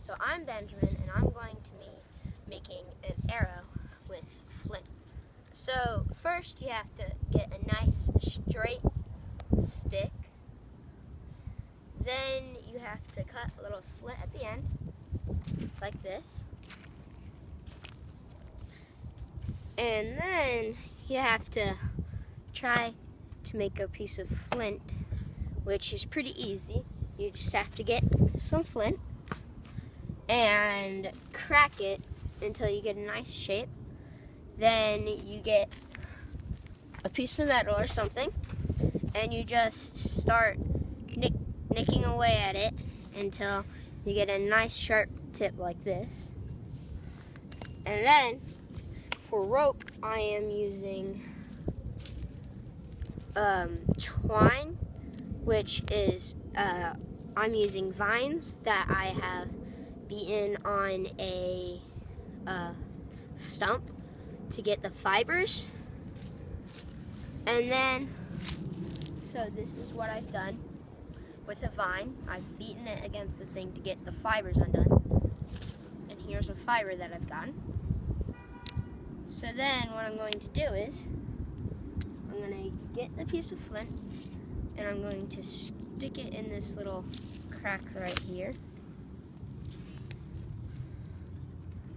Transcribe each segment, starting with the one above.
So I'm Benjamin, and I'm going to be making an arrow with flint. So first you have to get a nice straight stick. Then you have to cut a little slit at the end, like this. And then you have to try to make a piece of flint, which is pretty easy. You just have to get some flint and crack it until you get a nice shape. Then you get a piece of metal or something, and you just start nicking away at it until you get a nice sharp tip like this. And then for rope, I am using twine, which is I'm using vines that I have beaten on a stump to get the fibers. And then, so this is what I've done with a vine. I've beaten it against the thing to get the fibers undone. And here's a fiber that I've gotten. So then what I'm going to do is, I'm going to get the piece of flint and I'm going to stick it in this little crack right here.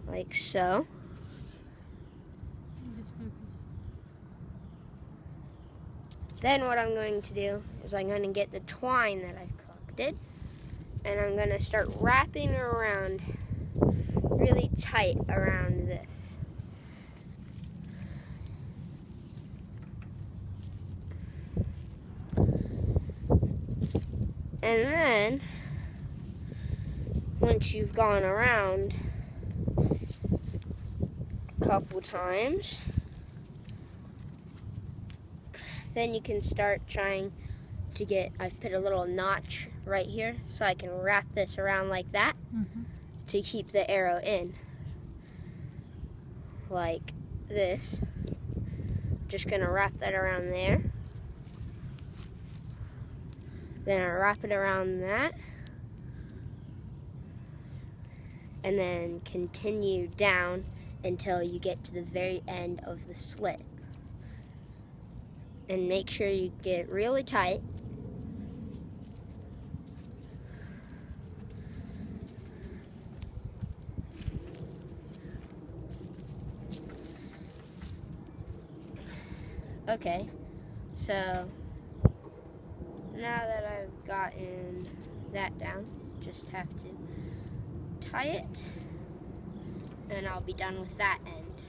Like so. Then what I'm going to do is I'm going to get the twine that I've collected and I'm going to start wrapping it around really tight around this. And then, once you've gone around a couple times, then you can start trying to get, I've put a little notch right here so I can wrap this around like that to keep the arrow in. Like this. Just gonna wrap that around there. Then I wrap it around that. And then continue down until you get to the very end of the slit. And make sure you get it really tight. Okay, so now that I've gotten that down, just have to tie it, and I'll be done with that end.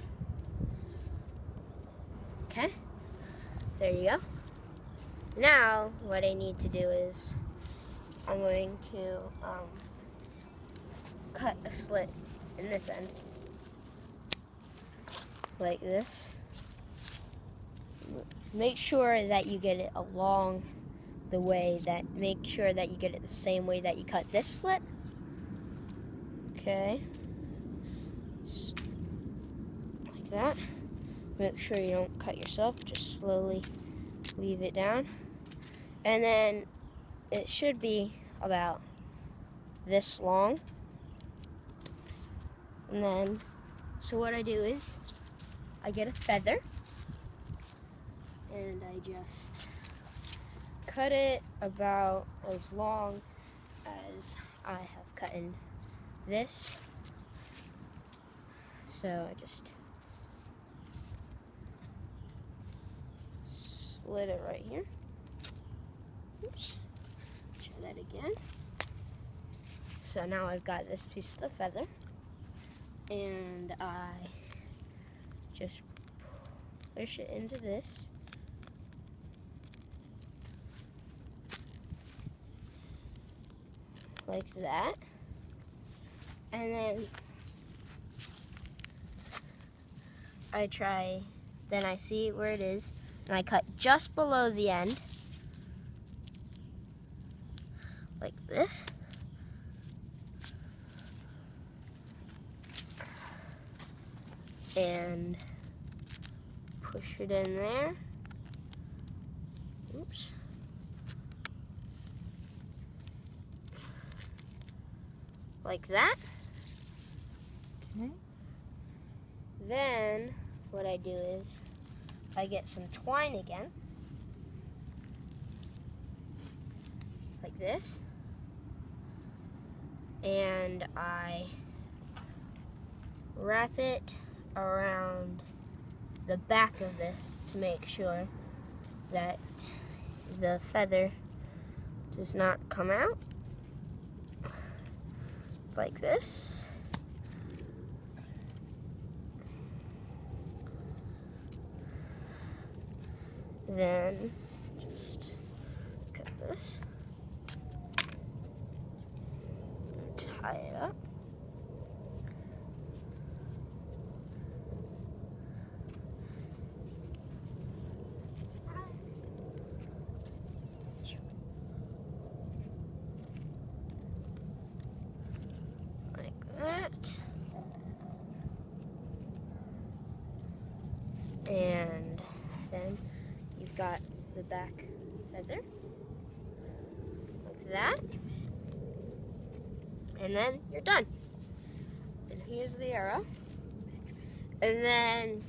Okay, there you go. Now, what I need to do is, I'm going to cut a slit in this end, like this. Make sure that you get it along the way that, make sure that you get it the same way that you cut this slit. Okay. Like that. Make sure you don't cut yourself, just slowly weave it down. And then it should be about this long. And then, so what I do is, I get a feather, and I just cut it about as long as I have cut in this. So I just slit it right here. Oops. Try that again. So now I've got this piece of the feather, and I just push it into this. Like that. And then I see where it is, and I cut just below the end, like this. And push it in there. Oops. like that. Okay. Then what I do is I get some twine again, like this, and I wrap it around the back of this to make sure that the feather does not come out, like this. Then just cut this, tie it up. Like that. And then you've got the back feather, like that. And then you're done. And here's the arrow. And then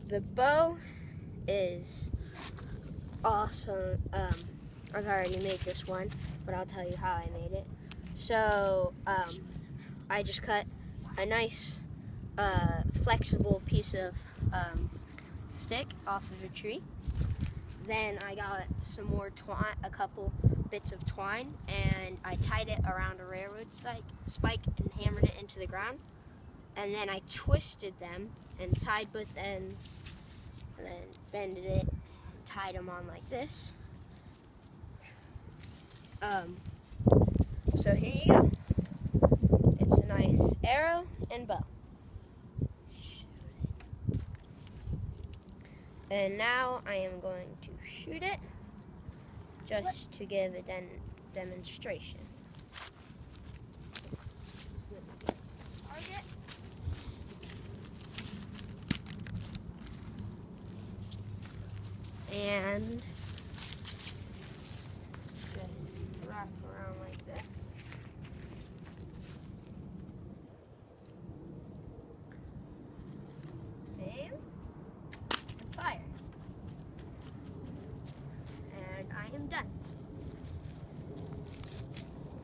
the bow is awesome. I've already made this one, but I'll tell you how I made it. So I just cut a nice flexible piece of stick off of a tree. Then I got some more twine, a couple bits of twine, and I tied it around a railroad spike and hammered it into the ground. And then I twisted them and tied both ends, and then bended it, tied them on like this. So here you go. It's a nice arrow and bow. And now I am going to shoot it just to give a demonstration. Target. And